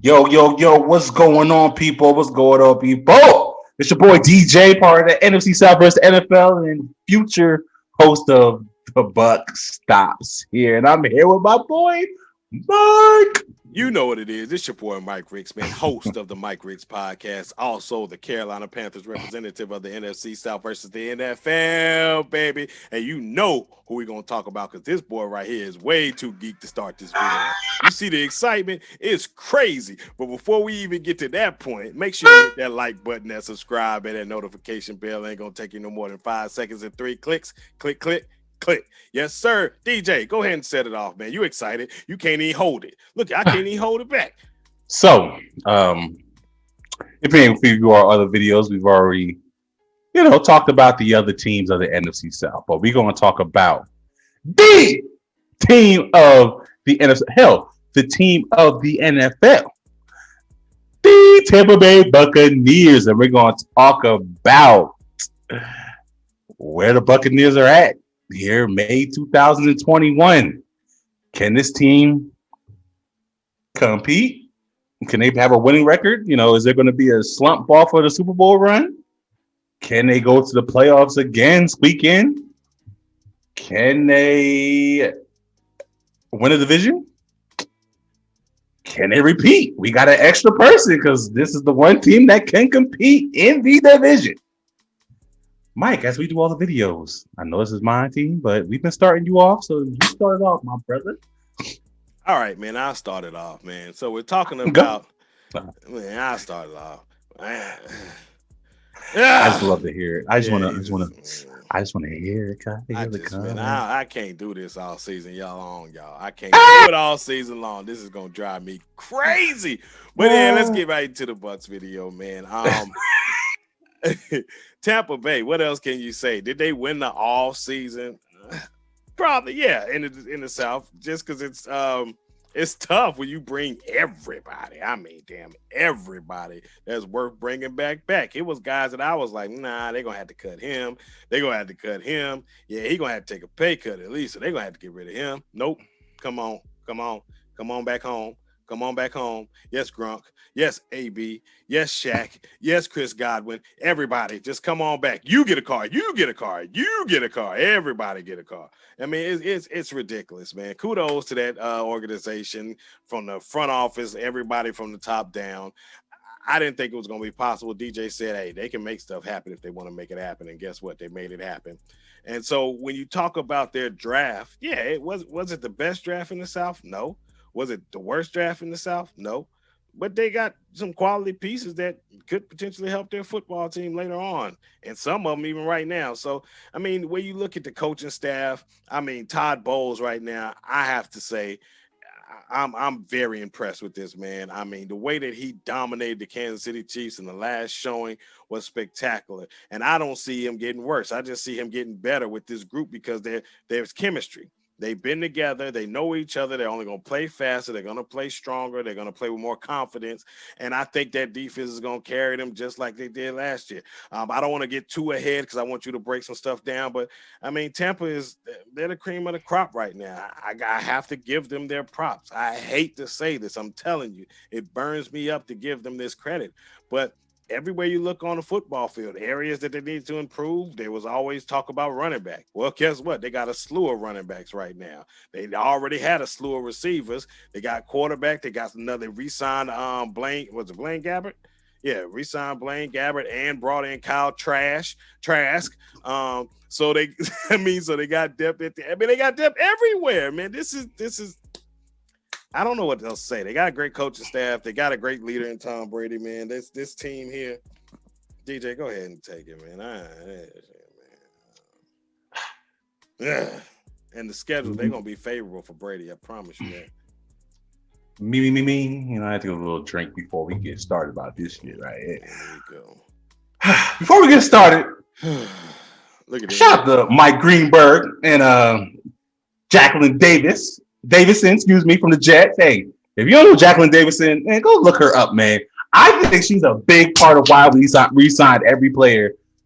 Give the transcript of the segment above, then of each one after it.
Yo, what's going on, people? What's going on, people? It's your boy DJ, part of the NFC South versus NFL and future host of the Buck Stops here. And I'm here with my boy, Mike. You know what it is. It's your boy Mike Ricks, man, host of the Mike Ricks podcast, also the Carolina Panthers representative of the NFC South versus the NFL, baby. And you know who we're going to talk about because this boy right here is way too geek to start this video. You see the excitement? It's crazy. But before we even get to that point, make sure you hit that like button, that subscribe, and that notification bell. Ain't going to take you no more than 5 seconds and 3 clicks. Click, click. Click. Yes, sir. DJ, go ahead and set it off, man. You excited. You can't even hold it. Look, I can't even hold it back. So, if you view our other videos, we've already, talked about the other teams of the NFC South. But we're going to talk about the team of the NFC. Hell, the team of the NFL. The Tampa Bay Buccaneers. And we're going to talk about where the Buccaneers are at here, May 2021. Can this team compete? Can they have a winning record? Is there going to be a slump ball for the Super Bowl run? Can they go to the playoffs again, squeak in? Can they win a division? Can they repeat? We got an extra person because this is the one team that can compete in the division. Mike, as we do all the videos, I know this is my team, but we've been starting you off, so you start off, my brother. All right, man, I'll start it off, man. So we're talking about, man, I'll start it off. Man. I just love to hear it. I just want to hear it. I can't do this all season, y'all. I can't do it all season long. This is gonna drive me crazy. But yeah, let's get right into the Bucks video, man. Tampa Bay, what else can you say? Did they win the all season? Probably, yeah, in the South, just because it's tough when you bring everybody. I mean, damn, everybody that's worth bringing back. It was guys that I was like, nah, they're gonna have to cut him. They're gonna have to cut him. Yeah, he's gonna have to take a pay cut at least. So they're gonna have to get rid of him. Nope. Come on back home. Come on back home. Yes, Gronk. Yes, AB. Yes, Shaq. Yes, Chris Godwin. Everybody, just come on back. You get a car. You get a car. You get a car. Everybody get a car. I mean, it's ridiculous, man. Kudos to that organization from the front office, everybody from the top down. I didn't think it was going to be possible. DJ said, hey, they can make stuff happen if they want to make it happen. And guess what? They made it happen. And so when you talk about their draft, yeah, was it the best draft in the South? No. Was it the worst draft in the South? No. But they got some quality pieces that could potentially help their football team later on. And some of them even right now. So, I mean, when you look at the coaching staff, I mean, Todd Bowles right now, I have to say, I'm very impressed with this man. I mean, the way that he dominated the Kansas City Chiefs in the last showing was spectacular. And I don't see him getting worse. I just see him getting better with this group because there's chemistry. They've been together. They know each other. They're only going to play faster. They're going to play stronger. They're going to play with more confidence. And I think that defense is going to carry them just like they did last year. I don't want to get too ahead because I want you to break some stuff down. But, I mean, Tampa they're the cream of the crop right now. I have to give them their props. I hate to say this. I'm telling you, it burns me up to give them this credit. But everywhere you look on the football field, areas that they need to improve, there was always talk about running back. Well, guess what? They got a slew of running backs right now. They already had a slew of receivers. They got quarterback. They got another re-signed Blaine. Was it Blaine Gabbert? Yeah, re-signed Blaine Gabbert and brought in Kyle Trask. So they, so they got depth they got depth everywhere, man. This is. I don't know what else to say. They got a great coaching staff. They got a great leader in Tom Brady, man. This team here. DJ, go ahead and take it, man. Yeah. And the schedule, they're going to be favorable for Brady. I promise you that. Me. I have to get a little drink before we get started about this shit, right? There you go. Before we get started, look at shout out to Mike Greenberg and Jacqueline Davison, from the Jets. Hey, if you don't know Jacqueline Davison, man, go look her up, man. I think she's a big part of why we re-signed every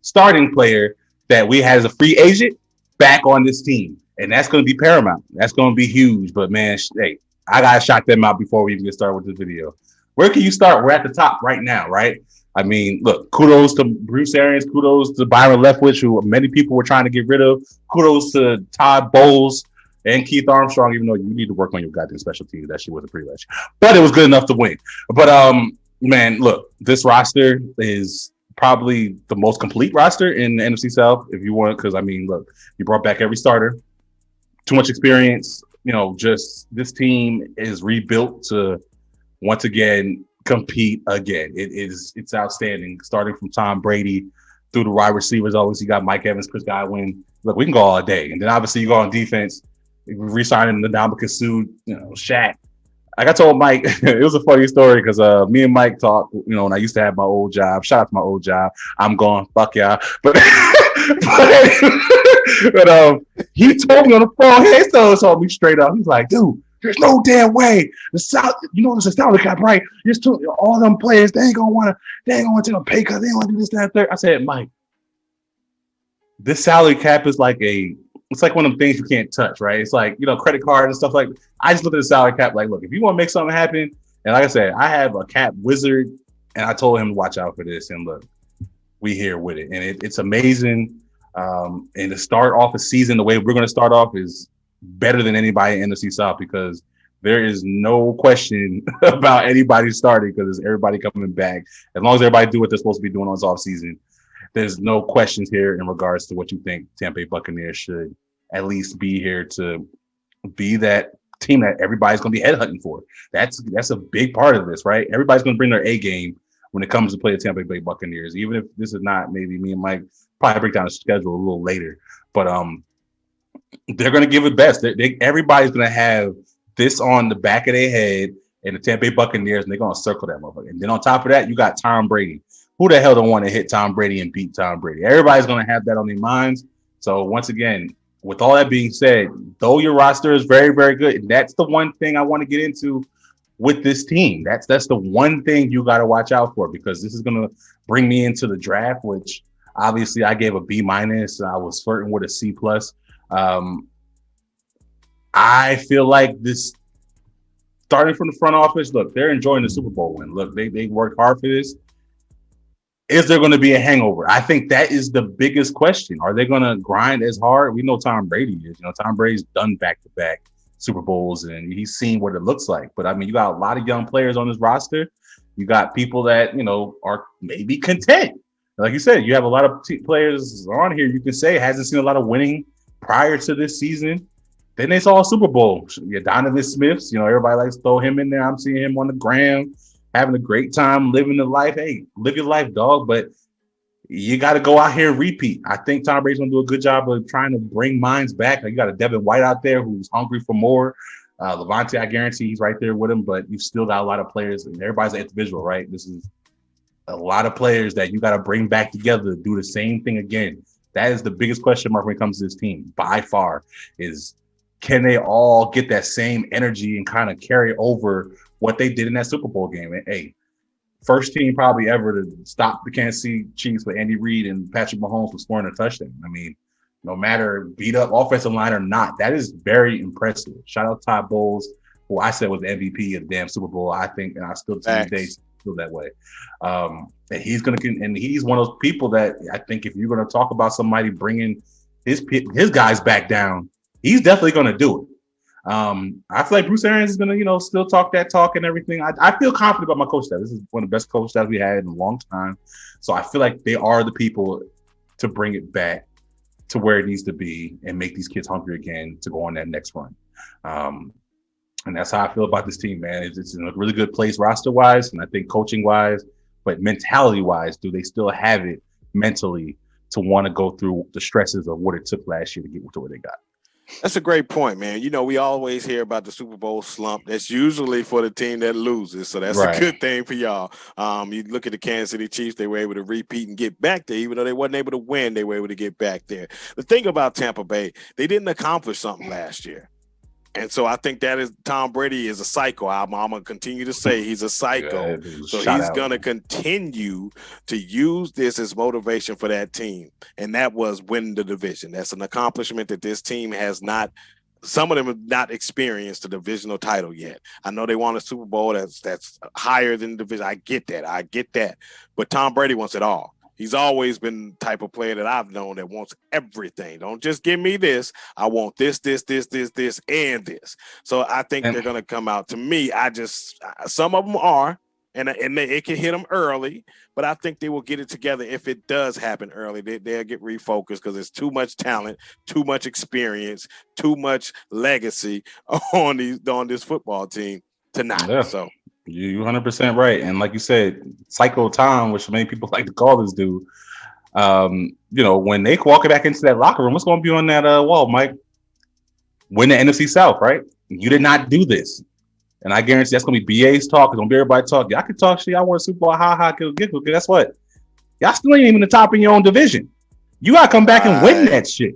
starting player that we had as a free agent back on this team. And that's going to be paramount. That's going to be huge. But, man, hey, I got to shout them out before we even get started with this video. Where can you start? We're at the top right now, right? I mean, look, kudos to Bruce Arians, kudos to Byron Leftwich, who many people were trying to get rid of. Kudos to Todd Bowles and Keith Armstrong, even though you need to work on your goddamn special teams. That shit was a privilege. But it was good enough to win. But man, look, this roster is probably the most complete roster in the NFC South, if you want, because I mean, look, you brought back every starter, too much experience. Just this team is rebuilt to once again compete again. It's outstanding. Starting from Tom Brady through the wide receivers, always you got Mike Evans, Chris Godwin. Look, we can go all day. And then obviously you go on defense, re-signing the Ndamukong Suh, Shaq. Like I told Mike, it was a funny story because me and Mike talked, when I used to have my old job. Shout out to my old job. I'm gone. Fuck y'all. But he told me on the phone, he told me straight up. He's like, dude, there's no damn way. The South, there's a salary cap, right? All them players, they ain't gonna want to take a pay cut. They ain't want to do this, that, third. I said, Mike, this salary cap is it's like one of them things you can't touch, right? It's like, credit card and stuff like that. I just look at the salary cap like, look, if you want to make something happen, and like I said, I have a cap wizard, and I told him to watch out for this, and look, we here with it. And it's amazing. And to start off a season the way we're going to start off is better than anybody in the NFC South because there is no question about anybody starting because it's everybody coming back. As long as everybody do what they're supposed to be doing on this offseason, there's no questions here in regards to what you think Tampa Bay Buccaneers should at least be here to be that team that everybody's going to be headhunting for. That's a big part of this, right? Everybody's going to bring their A game when it comes to play the Tampa Bay Buccaneers, even if this is not maybe me and Mike probably break down the schedule a little later. But they're going to give it best. Everybody's going to have this on the back of their head and the Tampa Bay Buccaneers, and they're going to circle that motherfucker. And then on top of that, you got Tom Brady. Who the hell don't want to hit Tom Brady and beat Tom Brady? Everybody's going to have that on their minds. So once again, with all that being said, though your roster is very, very good, and that's the one thing I want to get into with this team. That's the one thing you got to watch out for because this is going to bring me into the draft, which obviously I gave a B-. I was flirting with a C+. I feel like this, starting from the front office, look, they're enjoying the Super Bowl win. Look, they worked hard for this. Is there going to be a hangover? I think that is the biggest question. Are they going to grind as hard? We know Tom Brady is. Tom Brady's done back-to-back Super Bowls, and he's seen what it looks like. But, I mean, you got a lot of young players on this roster. You got people that, are maybe content. Like you said, you have a lot of players on here you can say hasn't seen a lot of winning prior to this season. Then they saw a Super Bowl. Yeah, Donovan Smith's, everybody likes to throw him in there. I'm seeing him on the gram, having a great time, living the life. Hey, live your life, dog. But you got to go out here and repeat. I think Tom Brady's going to do a good job of trying to bring minds back. Like you got a Devin White out there who's hungry for more. Levante, I guarantee he's right there with him. But you've still got a lot of players, and everybody's an individual, right? This is a lot of players that you got to bring back together to do the same thing again. That is the biggest question mark when it comes to this team by far is can they all get that same energy and kind of carry over what they did in that Super Bowl game? And hey, first team probably ever to stop the Kansas City Chiefs with Andy Reid and Patrick Mahomes for scoring a touchdown. I mean, no matter beat up offensive line or not, that is very impressive. Shout out to Todd Bowles, who I said was the MVP of the damn Super Bowl. I think, and I still to this day feel that way. And he's one of those people that I think if you're going to talk about somebody bringing his guys back down, he's definitely going to do it. I feel like Bruce Arians is going to, still talk that talk and everything. I feel confident about my coach staff. This is one of the best coach staffs we had in a long time. So I feel like they are the people to bring it back to where it needs to be and make these kids hungry again to go on that next run. And that's how I feel about this team, man. It's in a really good place roster-wise, and I think coaching-wise, but mentality-wise, do they still have it mentally to want to go through the stresses of what it took last year to get to where they got? That's a great point, man. We always hear about the Super Bowl slump. That's usually for the team that loses, so that's a good thing for y'all. You look at the Kansas City Chiefs, they were able to repeat and get back there. Even though they wasn't able to win, they were able to get back there. The thing about Tampa Bay, they didn't accomplish something last year. And so I think that is Tom Brady is a psycho. I'm going to continue to say he's a psycho. So he's going to continue to use this as motivation for that team. And that was winning the division. That's an accomplishment that this team has not some of them have not experienced the divisional title yet. I know they want a Super Bowl that's higher than the division. I get that. But Tom Brady wants it all. He's always been the type of player that I've known that wants everything. Don't just give me this. I want this, and this. So I think they're going to come out. To me, some of them are, and it can hit them early, but I think they will get it together if it does happen early. They'll get refocused because there's too much talent, too much experience, too much legacy on this football team tonight. Yeah. So you're 100% right. And like you said, psycho time, which many people like to call this dude. When they walk back into that locker room, what's going to be on that wall, Mike? Win the NFC South, right? You did not do this. And I guarantee that's going to be BA's talk. It's going to be everybody talk. Y'all can talk shit. I want a Super Bowl. Ha, giggle. Guess what? Y'all still ain't even the top in your own division. You got to come back and win that shit.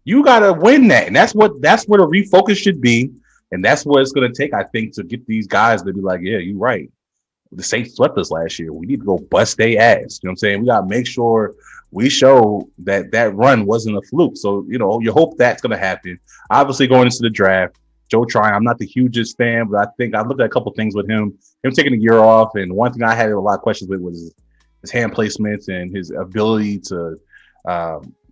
You got to win that. And that's where the refocus should be. And that's what it's going to take, I think, to get these guys to be like, yeah, you're right. The Saints swept us last year. We need to go bust their ass. You know what I'm saying? We got to make sure we show that run wasn't a fluke. So, you hope that's going to happen. Obviously, going into the draft, Joe Tryon, I'm not the hugest fan, but I think I looked at a couple things with him taking a year off. And one thing I had a lot of questions with was his hand placements and his ability to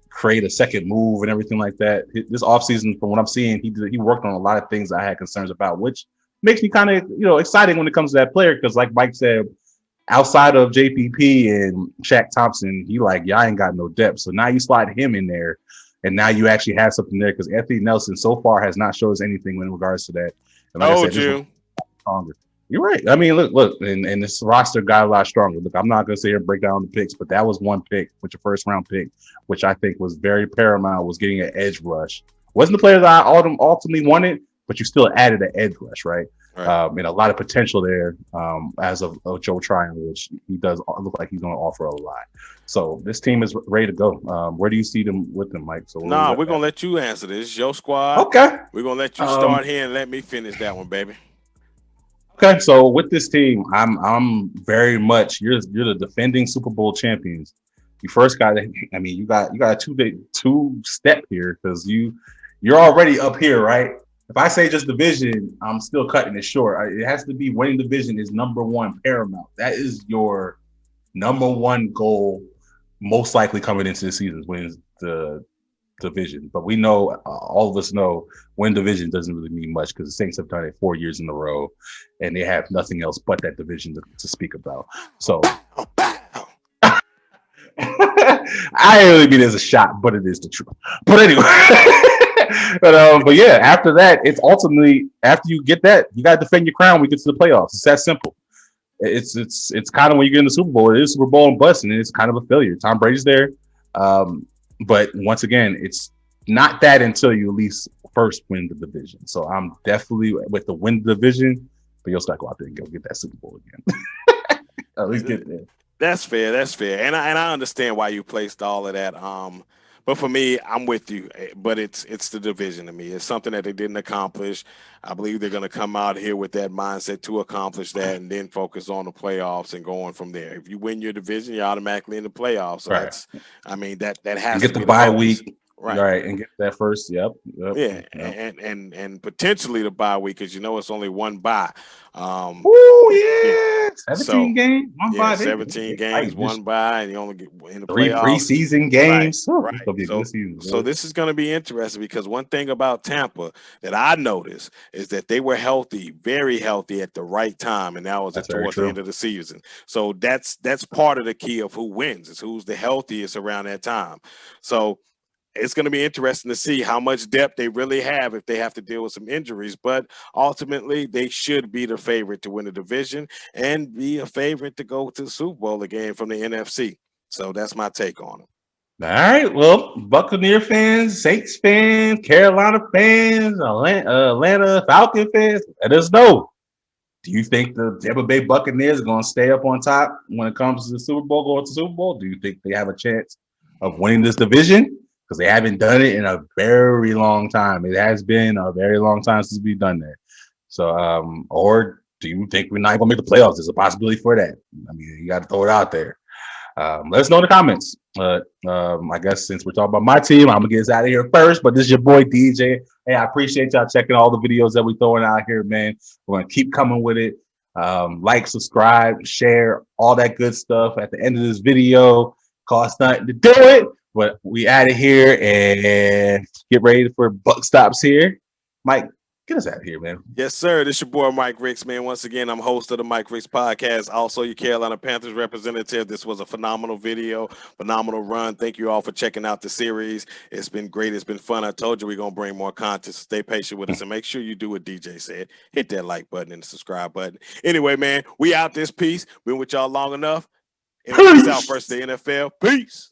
create a second move and everything like that. This offseason, from what I'm seeing, he worked on a lot of things I had concerns about, which makes me kind of, exciting when it comes to that player. Because like Mike said, outside of JPP and Shaq Thompson, y'all ain't got no depth. So now you slide him in there. And now you actually have something there because Anthony Nelson so far has not shown us anything in regards to that. And like I said, stronger. You're right. I mean, look, and this roster got a lot stronger. Look, I'm not going to sit here and break down the picks, but that was one pick, which a first round pick, which I think was very paramount, was getting an edge rush. Wasn't the player that I ultimately wanted, but you still added an edge rush, right? And a lot of potential there as of Joe Tryon, which he does look like he's going to offer a lot. So this team is ready to go. Where do you see them with them, Mike? So we're going to let you answer this. It's your squad. Okay. We're going to let you start here and let me finish that one, baby. Okay, so with this team, I'm very much you're the defending Super Bowl champions. You first got you got a two step here because you're already up here, right? If I say just division, I'm still cutting it short. It has to be winning division is number one paramount. That is your number one goal, most likely coming into the season, wins the division. But we know, all of us know, win division doesn't really mean much because the Saints have done it 4 years in a row, and they have nothing else but that division to speak about. So I really mean it as a shot, but it is the truth. But anyway. But yeah, after that, it's ultimately after you get that, you got to defend your crown when we get to the playoffs. It's that simple. It's kind of when you get in the Super Bowl, it is Super Bowl and bust, and it's kind of a failure. Tom Brady's there, but once again, it's not that until you at least first win the division. So I'm definitely with the win the division, but you'll start go out there and go get that Super Bowl again. At least get there. That's fair. And I understand why you placed all of that. But for me, I'm with you. But it's the division to me. It's something that they didn't accomplish. I believe they're going to come out here with that mindset to accomplish that and then focus on the playoffs and going from there. If you win your division, you're automatically in the playoffs. So that has to get the be bye the week. Right, and get that first. Yep. Yeah, and potentially the bye week because it's only one bye. Yeah. 17 games, one bye. 17 games, one bye, and you only get in the three playoffs. Preseason games. Right. So this is going to be interesting because one thing about Tampa that I noticed is that they were healthy, very healthy at the right time, and that was towards the end of the season. So that's part of the key of who wins. Is who's the healthiest around that time. So it's going to be interesting to see how much depth they really have if they have to deal with some injuries. But ultimately, they should be the favorite to win the division and be a favorite to go to the Super Bowl again from the NFC. So that's my take on it. All right. Well, Buccaneer fans, Saints fans, Carolina fans, Atlanta Falcon fans, let us know. Do you think the Tampa Bay Buccaneers are going to stay up on top when it comes to the Super Bowl, going to the Super Bowl? Do you think they have a chance of winning this division? Because they haven't done it in a very long time. It has been a very long time since we've done that. So, or do you think we're not going to make the playoffs? There's a possibility for that. I mean, you got to throw it out there. Let us know in the comments. I guess since we're talking about my team, I'm gonna get us out of here first. But this is your boy DJ. Hey, I appreciate y'all checking all the videos that we're throwing out here, man. We're gonna keep coming with it. Like, subscribe, share, all that good stuff. At the end of this video, cost nothing to do it. But we out of here and get ready for Buck Stops here. Mike, get us out of here, man. Yes, sir. This your boy Mike Ricks, man. Once again, I'm host of the Mike Ricks podcast. Also, your Carolina Panthers representative. This was a phenomenal video, phenomenal run. Thank you all for checking out the series. It's been great. It's been fun. I told you we're gonna bring more content. Stay patient with us and make sure you do what DJ said. Hit that like button and the subscribe button. Anyway, man, we out this piece. Been with y'all long enough. NFC South versus the NFL. Peace.